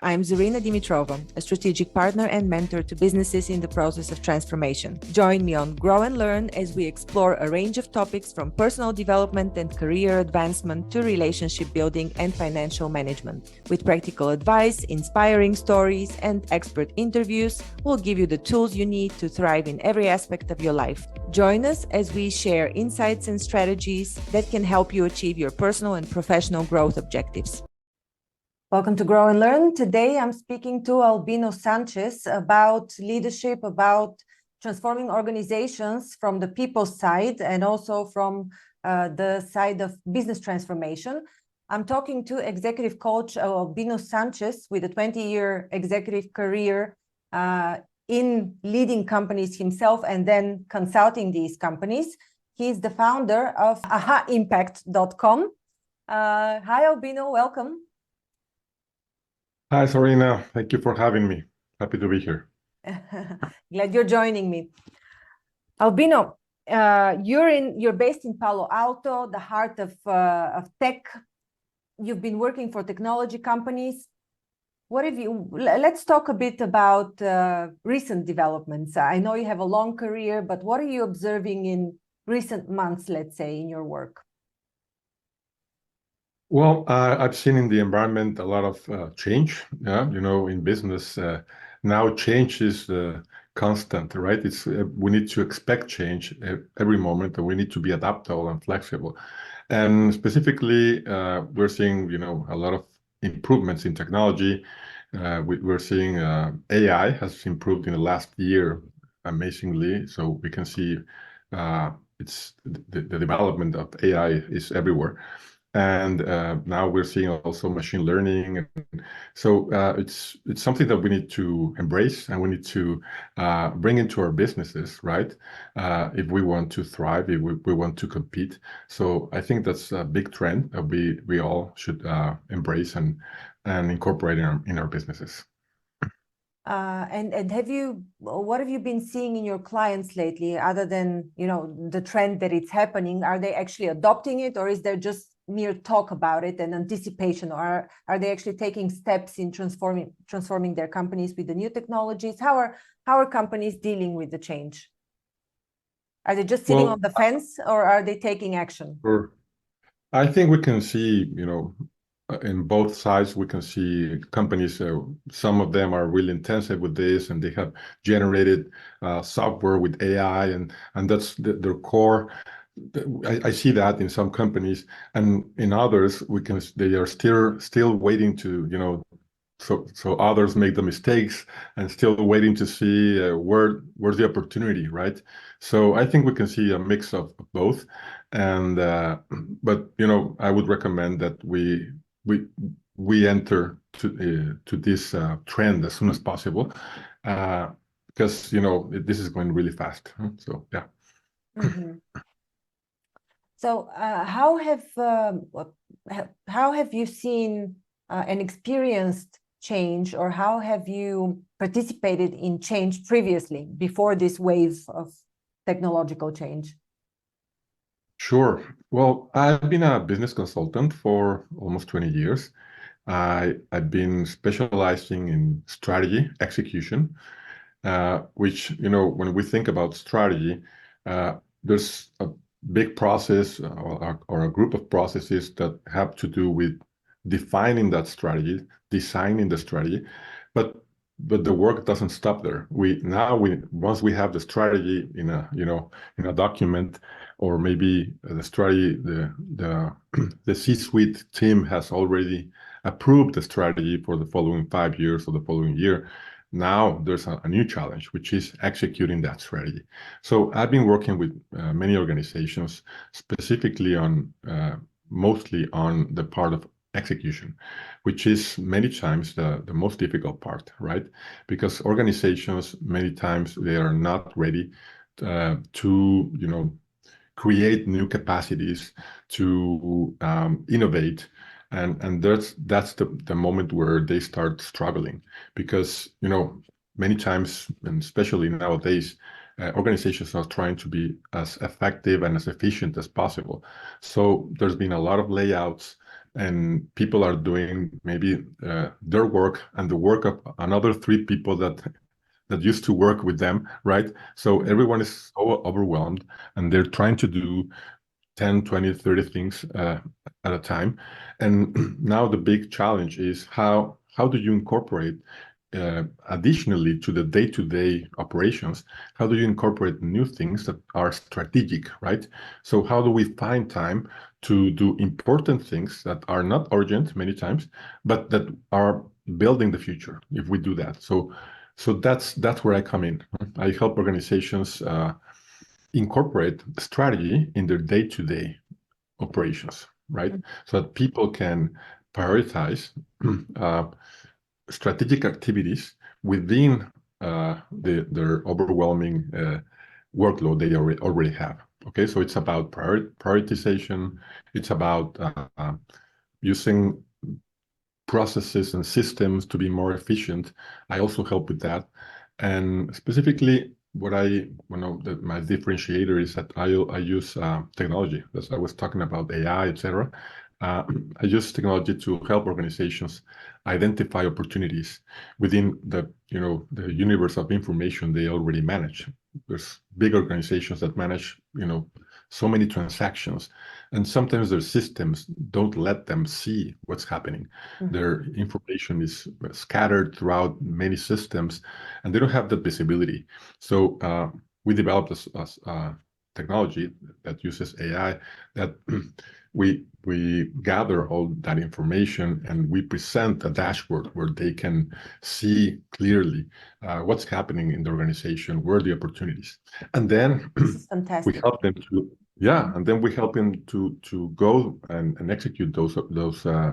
I'm Zorina Dimitrova, a strategic partner and mentor to businesses in the process of transformation. Join me on Grow and Learn as we explore a range of topics from personal development and career advancement to relationship building and financial management. With practical advice, inspiring stories, and expert interviews, we'll give you the tools you need to thrive in every aspect of your life. Join us as we share insights and strategies that can help you achieve your personal and professional growth objectives. Welcome to Grow and Learn. Today I'm speaking to Albino Sanchez about leadership, about transforming organizations from the people side and also from the side of business transformation. I'm talking to executive coach Albino Sanchez with a 20-year executive career in leading companies himself and then consulting these companies. He's the founder of ahaimpact.com. Hi, Albino, welcome. Hi, Zorina. Thank you for having me. Happy to be here. Glad you're joining me. Albino, you're based in Palo Alto, the heart of tech. You've been working for technology companies. Let's talk a bit about recent developments. I know you have a long career, but what are you observing in recent months, let's say, in your work? Well, I've seen in the environment a lot of change. Yeah, in business now change is constant, right? We need to expect change every moment, and we need to be adaptable and flexible. And specifically, we're seeing a lot of improvements in technology. We're seeing AI has improved in the last year amazingly. So we can see it's the development of AI is everywhere. And now we're seeing also machine learning. So it's something that we need to embrace and we need to bring into our businesses, right? If we want to thrive, if we want to compete. So I think that's a big trend that we all should embrace and incorporate in our businesses. And what have you been seeing in your clients lately, other than the trend that it's happening? Are they actually adopting it, or is there just mere talk about it and anticipation, or are they actually taking steps in transforming their companies with the new technologies? How are companies dealing with the change? Are they just sitting on the fence, or are they taking action? I think we can see, in both sides, we can see companies, some of them are really intensive with this, and they have generated software with AI, and that's their core. I see that in some companies, and in others, they are still waiting to, so others make the mistakes and still waiting to see where's the opportunity, right? So I think we can see a mix of both, and but I would recommend that we enter to this trend as soon as possible, because this is going really fast. So yeah. Mm-hmm. So how have you seen and experienced change, or how have you participated in change previously before this wave of technological change? Sure. Well, I've been a business consultant for almost 20 years. I've been specializing in strategy execution, which, when we think about strategy, there's a big process or a group of processes that have to do with defining that strategy, designing the strategy, but the work doesn't stop there. Once we have the strategy in a document, or maybe the strategy, the C-suite team has already approved the strategy for the following 5 years or the following year. Now there's a new challenge, which is executing that strategy. So I've been working with many organizations, specifically mostly on the part of execution, which is many times the most difficult part, right? Because organizations, many times, they are not ready to create new capacities, to innovate. And that's the moment where they start struggling, because many times, and especially nowadays, organizations are trying to be as effective and as efficient as possible. So there's been a lot of layouts, and people are doing maybe their work and the work of another three people that used to work with them, right? So everyone is so overwhelmed, and they're trying to do 10, 20, 30 things at a time. And now the big challenge is how do you incorporate additionally to the day-to-day operations, how do you incorporate new things that are strategic, right? So how do we find time to do important things that are not urgent many times, but that are building the future if we do that? So that's where I come in. I help organizations incorporate strategy in their day-to-day operations, right? So that people can prioritize strategic activities within their overwhelming workload they already have. Okay, so it's about prioritization. It's about using processes and systems to be more efficient. I also help with that. And specifically, what one of my differentiator is that I use technology. As I was talking about AI, etc. I use technology to help organizations identify opportunities within the universe of information they already manage. There's big organizations that manage so many transactions, and sometimes their systems don't let them see what's happening. Their information is scattered throughout many systems, and they don't have that visibility. So we developed this technology that uses AI that we gather all that information, and we present a dashboard where they can see clearly what's happening in the organization, where are the opportunities, and then we help them to and then we help them to go and execute those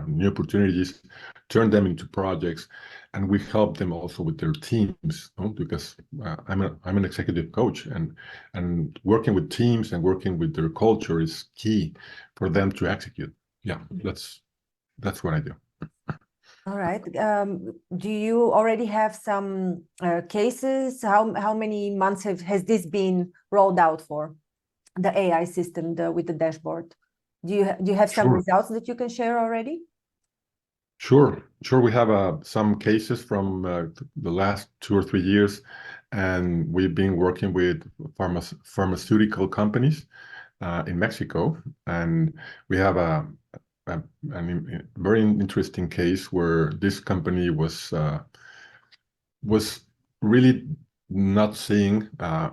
new opportunities, turn them into projects, and we help them also with their teams, because I'm an executive coach, and working with teams and working with their culture is key for them to execute. Yeah, that's what I do. All right. Do you already have some cases? How many months has this been rolled out for, the AI system with the dashboard? Do you have some results that you can share already? Sure. We have some cases from the last 2 or 3 years, and we've been working with pharmaceutical companies in Mexico, and we have a very interesting case where this company was really not seeing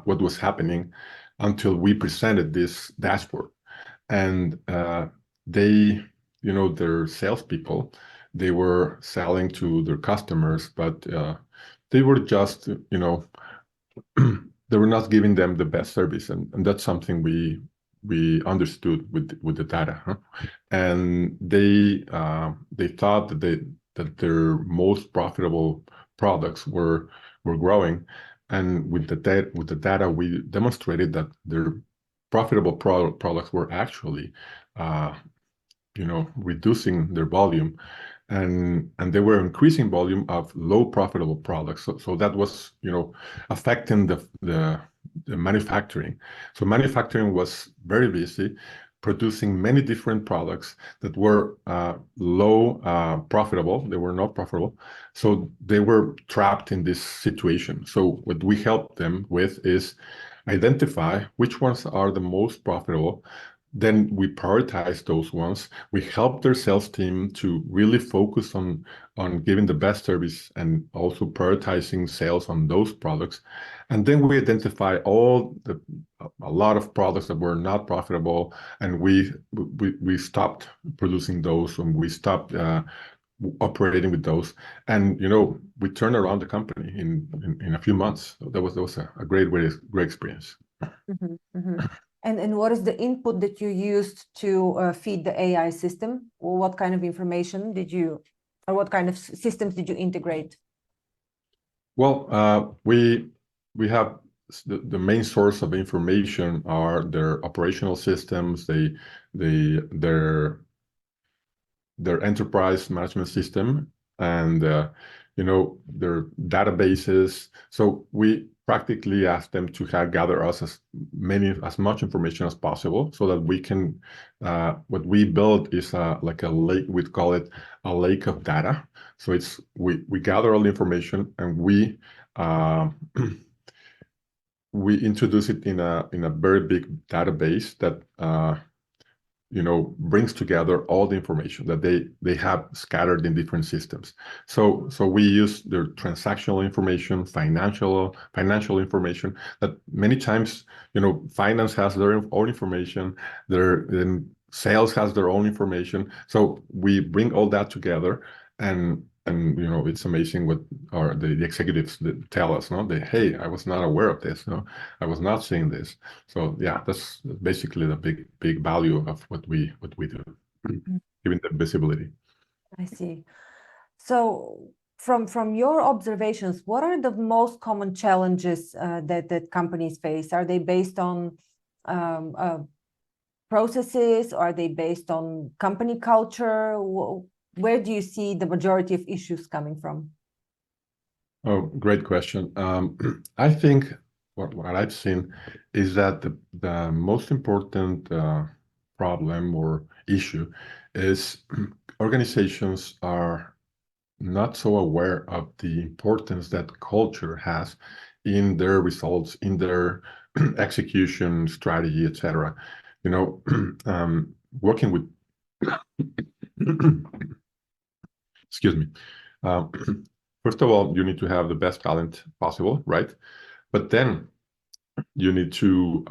what was happening until we presented this dashboard, and they, their salespeople, they were selling to their customers, but they were just, they were not giving them the best service, and that's something we understood with the data, and they thought that their most profitable products were growing, and with the data we demonstrated that their profitable products were actually reducing their volume, and they were increasing volume of low profitable products. So that was affecting the manufacturing. So manufacturing was very busy producing many different products that were low profitable. They were not profitable. So they were trapped in this situation. So what we helped them with is identify which ones are the most profitable. Then we prioritize those ones. We help their sales team to really focus on giving the best service and also prioritizing sales on those products. And then we identify a lot of products that were not profitable, and we stopped producing those, and we stopped operating with those. And we turned around the company in a few months. So that was a great experience. And what is the input that you used to feed the AI system? Or what kind of information or what kind of systems did you integrate? Well, we have the main source of information are their operational systems, their enterprise management system, and their databases. So we practically ask them to gather us as much information as possible, so that we can. What we build is like a lake. We call it a lake of data. So we gather all the information, and we we introduce it in a very big database that brings together all the information that they have scattered in different systems. So we use their transactional information, financial information, that many times, finance has their own information, then sales has their own information. So we bring all that together, and it's amazing what the executives that tell us, no? Hey, I was not aware of this, no? I was not seeing this. So yeah, that's basically the big value of what we do, giving them visibility. I see. So from your observations, what are the most common challenges that companies face? Are they based on processes? Are they based on company culture? Where do you see the majority of issues coming from? Oh, great question. I think what I've seen is that the most important problem or issue is organizations are not so aware of the importance that culture has in their results, in their execution strategy, etc. Working with excuse me. First of all, you need to have the best talent possible, right? But then you need to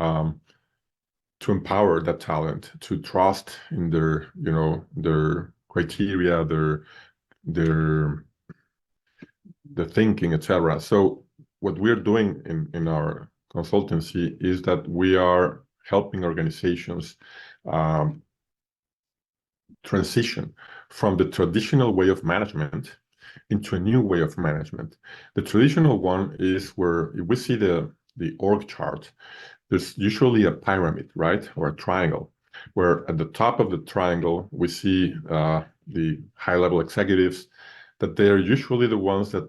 empower that talent to trust in their criteria, their thinking, etc. So what we're doing in our consultancy is that we are helping organizations transition from the traditional way of management into a new way of management. The traditional one is where if we see the org chart, there's usually a pyramid, right? Or a triangle, where at the top of the triangle, we see the high-level executives, that they're usually the ones that,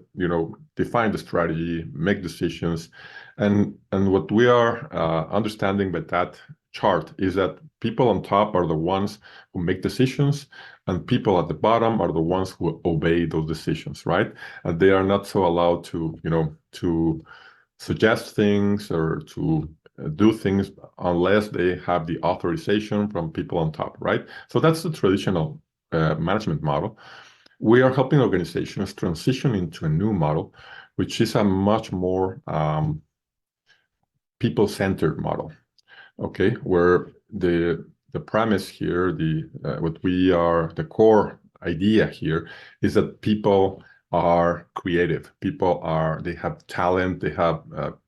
define the strategy, make decisions. And what we are understanding by that chart is that people on top are the ones who make decisions, and people at the bottom are the ones who obey those decisions, right? And they are not so allowed to, to suggest things or to do things unless they have the authorization from people on top, right? So that's the traditional management model. We are helping organizations transition into a new model, which is a much more people-centered model. Okay, where the premise here, the core idea here is that people are creative. They have talent, they have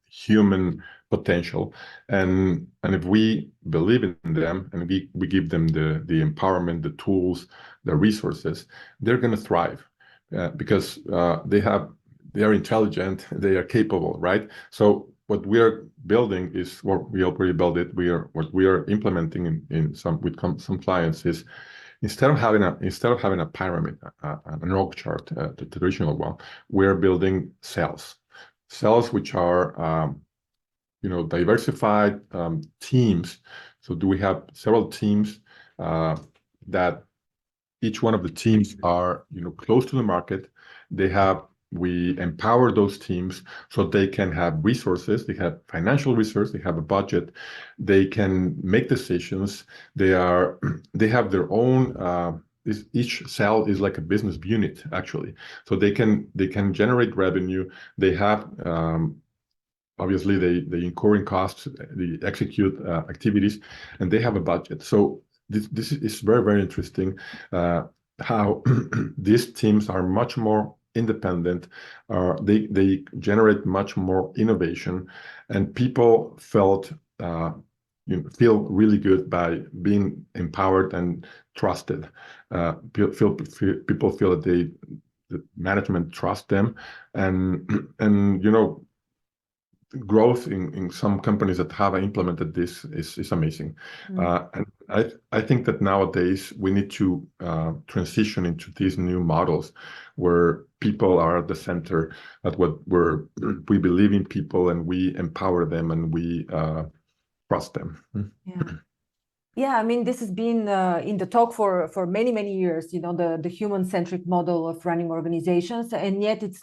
human potential, and if we believe in them and we give them the empowerment, the tools, the resources, they're going to thrive because they are intelligent, they are capable, right? So what we are building is what we already built it. What we are implementing with some clients is instead of having a pyramid, an org chart, the traditional one, we're building cells which are diversified teams. So we have several teams that each one of the teams are close to the market. We empower those teams so they can have resources, they have financial resources, they have a budget, they can make decisions. They have their own. Each cell is like a business unit actually, so they can generate revenue. They have obviously they incur in costs, they execute activities, and they have a budget. So this is very, very interesting how these teams are much more independent. They generate much more innovation, and people feel really good by being empowered and trusted. People feel that the management trust them, and growth in some companies that have implemented this is amazing. And I think that nowadays we need to transition into these new models where people are at the center, where we believe in people and we empower them and we trust them. Yeah. Yeah, I mean, this has been in the talk for many, many years, the human-centric model of running organizations, and yet it's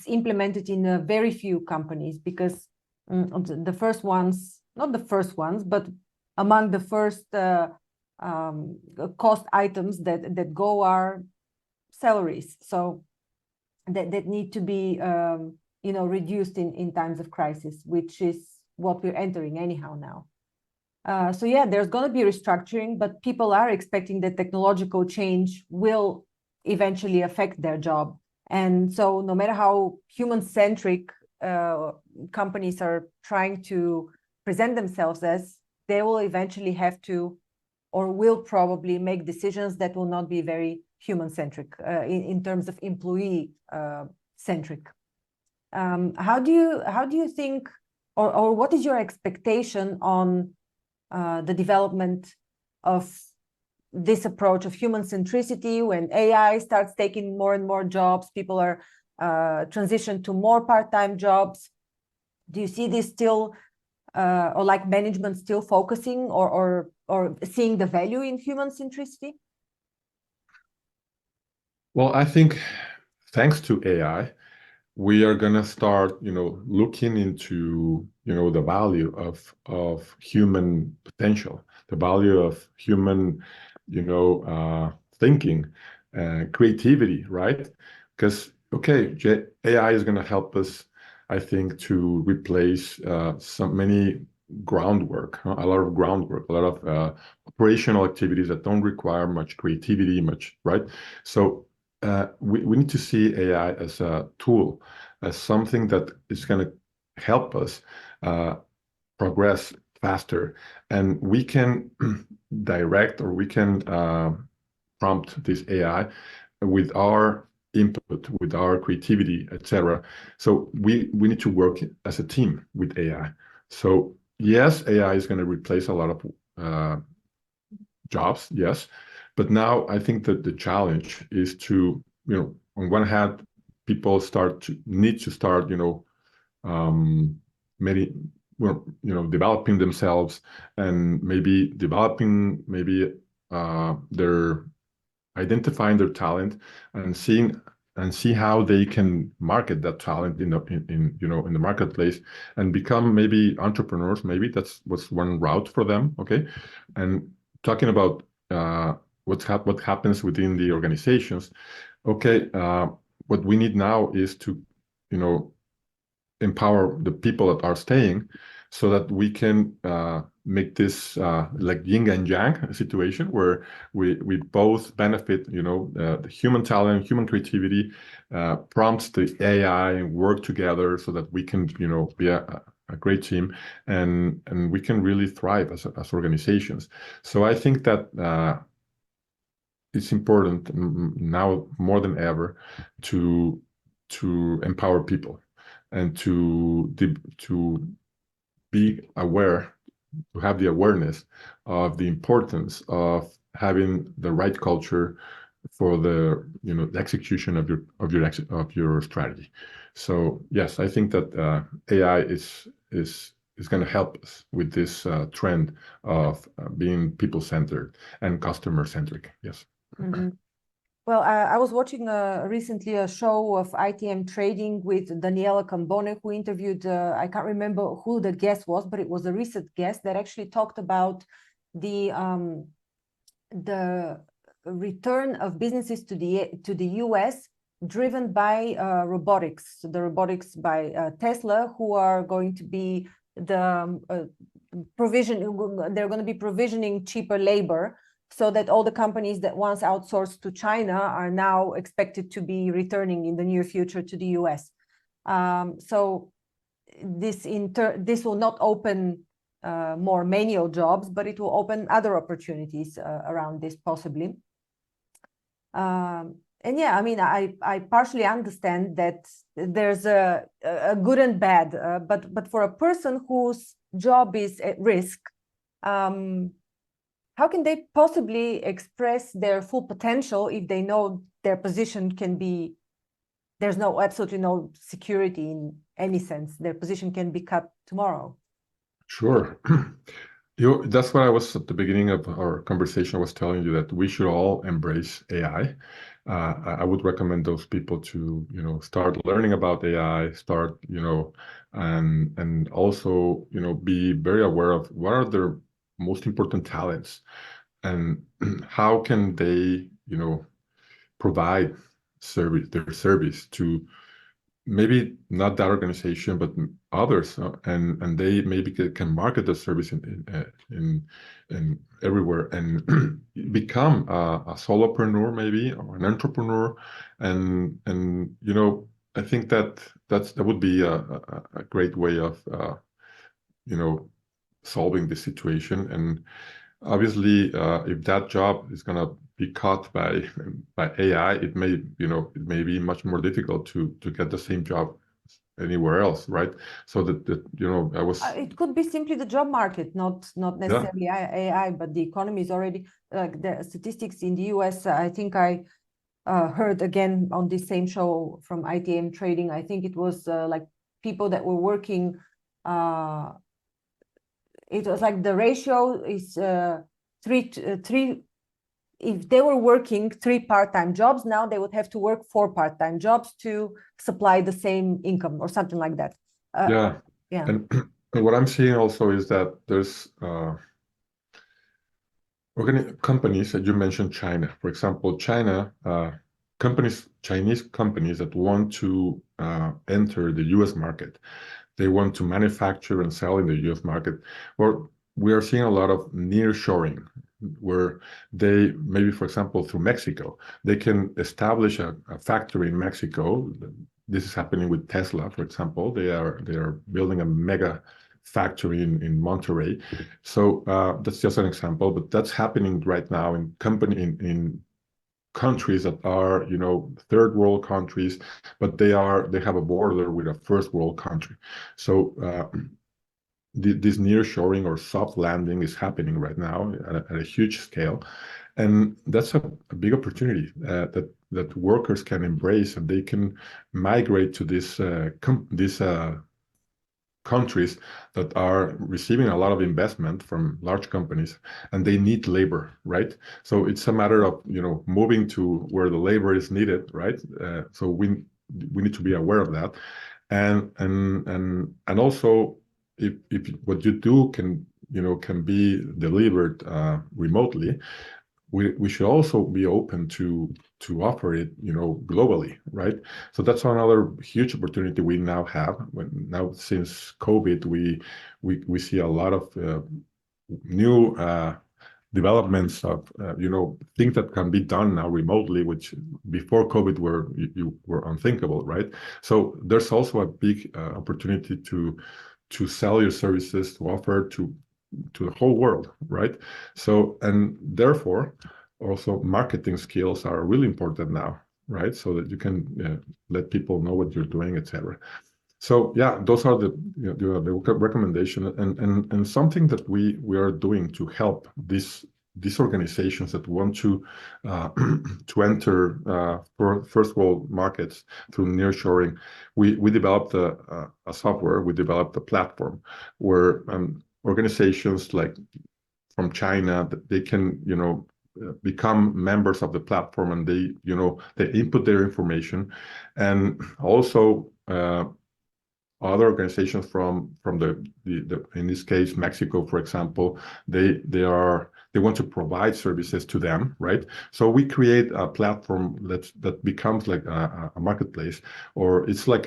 implemented in very few companies because the first ones, not the first ones, but among the first cost items that go are salaries. So that need to be, reduced in times of crisis, which is what we're entering anyhow now. So yeah, there's going to be restructuring, but people are expecting that technological change will eventually affect their job. And so no matter how human-centric companies are trying to present themselves as, they will eventually have to, or will probably make decisions that will not be very human-centric in terms of employee-centric. How do you think, or what is your expectation on the development of this approach of human centricity when AI starts taking more and more jobs, people are transitioned to more part-time jobs? Do you see this still, or like management still focusing or seeing the value in human centricity? Well, I think thanks to AI, we are going to start, looking into, the value of human potential, the value of human, thinking, creativity, right? Because, okay, AI is going to help us, I think, to replace many groundwork, a lot of groundwork, a lot of operational activities that don't require much creativity, right? So we need to see AI as a tool, as something that is going to help us progress faster. And we can direct, or we can prompt this AI with our input, with our creativity, etc. So we need to work as a team with AI. So yes, AI is going to replace a lot of jobs, yes. But now I think that the challenge is to, on one hand, people need to start, developing themselves and maybe they're identifying their talent and see how they can market that talent in the marketplace and become maybe entrepreneurs. Maybe that's what's one route for them. Okay, and talking about what happens within the organizations. Okay, what we need now is to, empower the people that are staying, so that we can make this like yin and yang situation where we both benefit. The human talent, human creativity prompts the AI and work together so that we can, be a great team and we can really thrive as organizations. So I think that it's important now more than ever to empower people and to be aware, to have the awareness of the importance of having the right culture for the the execution of your strategy. So yes, I think that AI is going to help us with this trend of being people-centered and customer-centric. Yes. Mm-hmm. Well, I was watching recently a show of ITM trading with Daniela Cambone, who interviewed, I can't remember who the guest was, but it was a recent guest that actually talked about the return of businesses to the US driven by robotics. So the robotics by Tesla, who are going to be they're going to be provisioning cheaper labor, so that all the companies that once outsourced to China are now expected to be returning in the near future to the US. So this will not open more manual jobs, but it will open other opportunities around this possibly. And yeah, I mean, I partially understand that there's a good and bad, but for a person whose job is at risk, um, how can they possibly express their full potential if they know their position can be, there's no absolutely no security in any sense. Their position can be cut tomorrow. Sure. That's what I was at the beginning of our conversation. I was telling you that we should all embrace AI. I would recommend those people to, start learning about AI, start, and also, be very aware of what are their most important talents and how can they, provide their service to maybe not that organization, but others, and they maybe can market the service in everywhere and become a solopreneur maybe or an entrepreneur, and I think that would be a great way of you know solving the situation. And obviously, if that job is going to be caught by AI, it may be much more difficult to get the same job anywhere else, right? So that I was It could be simply the job market, not yeah necessarily AI, but the economy is already like the statistics in the US. I think I heard again on this same show from ITM Trading. I think it was like people that were working. It was like the ratio is three. If they were working 3 part-time jobs, now they would have to work 4 part-time jobs to supply the same income or something like that. yeah Yeah. and, and what I'm seeing also is that there's companies that you mentioned. China, for example, Chinese companies that want to enter the US market. They want to manufacture and sell in the US market. Well, we are seeing a lot of nearshoring, where they maybe, for example, through Mexico, they can establish a factory in Mexico. This is happening with Tesla, for example. They are building a mega factory in Monterrey. So that's just an example, but that's happening right now in countries that are, third world countries, but they have a border with a first world country. So this nearshoring or soft landing is happening right now at a huge scale, and that's a big opportunity that workers can embrace, and they can migrate to these countries that are receiving a lot of investment from large companies, and they need labor, right? So it's a matter of moving to where the labor is needed, right? So we need to be aware of that, and also if what you do can be delivered remotely, we should also be open to offer it, globally, right? So that's another huge opportunity we now have. Now since COVID, we see a lot of new developments of things that can be done now remotely, which before COVID were unthinkable, right? So there's also a big opportunity to sell your services, to offer to the whole world, right? So, and therefore, also marketing skills are really important now, right? So that you can let people know what you're doing, etc. So yeah, those are the recommendation, and something that we are doing to help these organizations that want to to enter for first world markets through nearshoring. We developed a software, we developed a platform where organizations like from China, that they can become members of the platform, and they input their information, and also other organizations from the in this case Mexico, for example, they want to provide services to them, right? So we create a platform that becomes like a marketplace, or it's like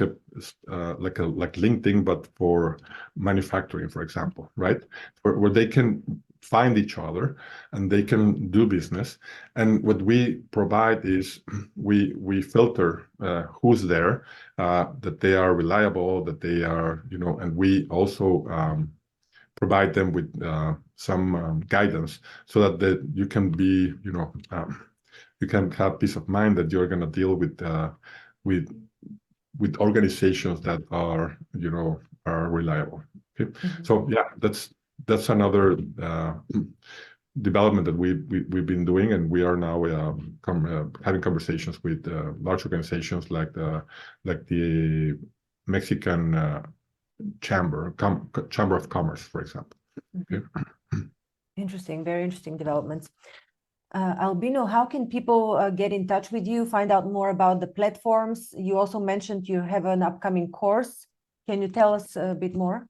LinkedIn, but for manufacturing, for example, right? Where they can find each other and they can do business. And what we provide is we filter who's there, that they are reliable, that they are, and we also provide them with some guidance, so that you can be, you can have peace of mind that you're going to deal with with organizations that are, you know, are reliable. Okay. So yeah, that's another development that we've been doing, and we are now having conversations with large organizations like the Mexican Chamber of Commerce, for example. Okay. Interesting, very interesting developments. Albino, how can people get in touch with you, find out more about the platforms? You also mentioned you have an upcoming course. Can you tell us a bit more?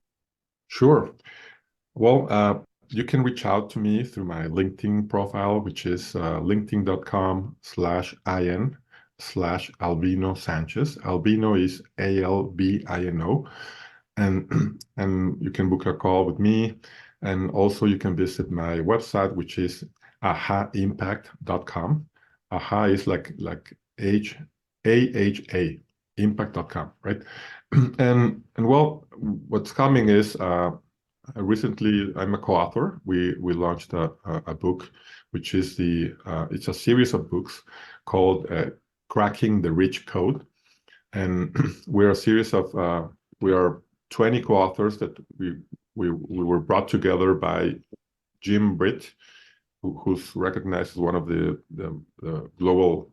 Sure. Well, you can reach out to me through my LinkedIn profile, which is linkedin.com/IN/Albino Sanchez. Albino is ALBINO. And you can book a call with me. And also you can visit my website, which is ahaimpact.com. Aha is like HAHA, impact.com, right? And well, what's coming is recently I'm a co-author. We launched a book, which is it's a series of books called Cracking the Rich Code. And we're a series of we are 20 co-authors that we were brought together by Jim Britt, who's recognized as one of the global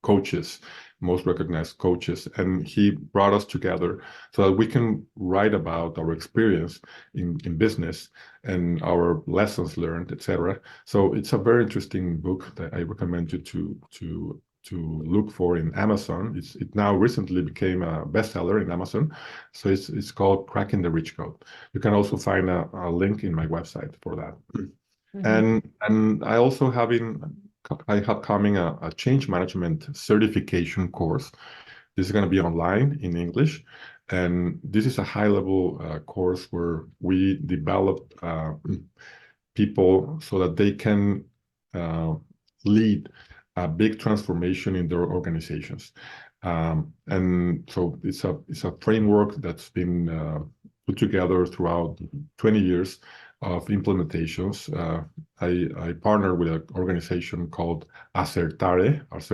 coaches, most recognized coaches, and he brought us together so that we can write about our experience in business and our lessons learned, etc. So it's a very interesting book that I recommend you to look for in Amazon. It now recently became a bestseller in Amazon. So it's called Cracking the Rich Code. You can also find a link in my website for that. And I also have coming a change management certification course. This is going to be online in English, and this is a high-level course where we develop people so that they can lead a big transformation in their organizations. And so it's a framework that's been put together throughout 20 years of implementations. I partner with an organization called Acertare. It's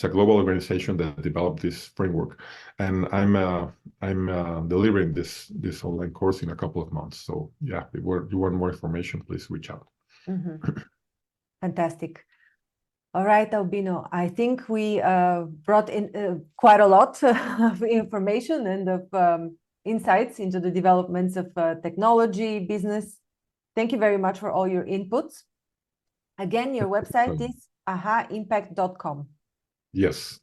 a global organization that developed this framework, and I'm delivering this online course in a couple of months. So yeah, if you want more information, please reach out. Fantastic. All right, Albino, I think we brought in quite a lot of information and of insights into the developments of technology, business. Thank you very much for all your inputs. Again, your website is ahaimpact.com. Yes.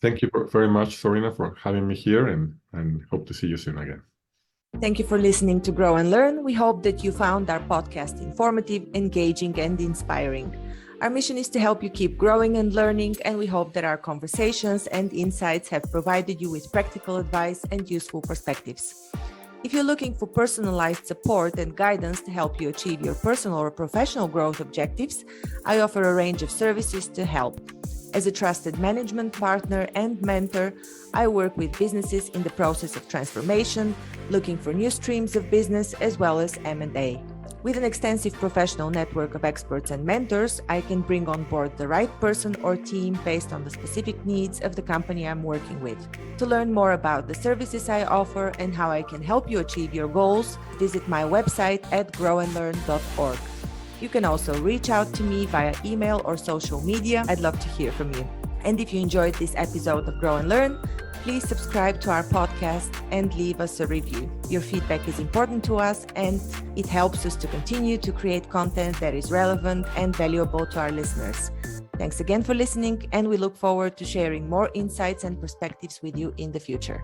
Thank you very much, Zorina, for having me here, and hope to see you soon again. Thank you for listening to Grow and Learn. We hope that you found our podcast informative, engaging, and inspiring. Our mission is to help you keep growing and learning, and we hope that our conversations and insights have provided you with practical advice and useful perspectives. If you're looking for personalized support and guidance to help you achieve your personal or professional growth objectives, I offer a range of services to help. As a trusted management partner and mentor, I work with businesses in the process of transformation, looking for new streams of business, as well as M&A. With an extensive professional network of experts and mentors, I can bring on board the right person or team based on the specific needs of the company I'm working with. To learn more about the services I offer and how I can help you achieve your goals, visit my website at grownlearn.org. You can also reach out to me via email or social media. I'd love to hear from you. And if you enjoyed this episode of Grow and Learn, please subscribe to our podcast and leave us a review. Your feedback is important to us, and it helps us to continue to create content that is relevant and valuable to our listeners. Thanks again for listening, and we look forward to sharing more insights and perspectives with you in the future.